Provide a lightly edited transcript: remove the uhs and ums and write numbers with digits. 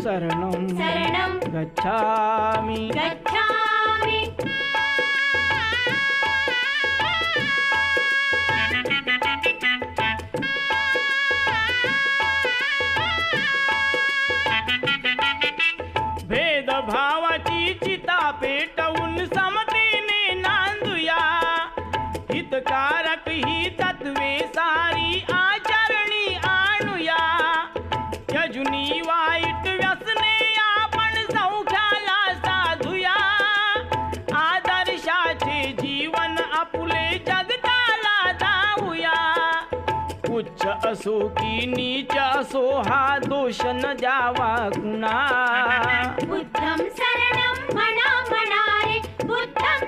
शरणं शरणं गच्छामि गच्छामि भेदभावाची चिता पेटवून समतेने नांदूया हितकारक ही तत्वे सारी आचरणी आणूया यजुनी वाईट व्यसने आपण सौख्याला साधूया आदर्शाचे जीवन आपुले जगताला दावूया उच्च असो की नीच असो हा दोष न द्यावा कुणा बुद्धं शरणं म्हणा म्हणा रे बुद्धं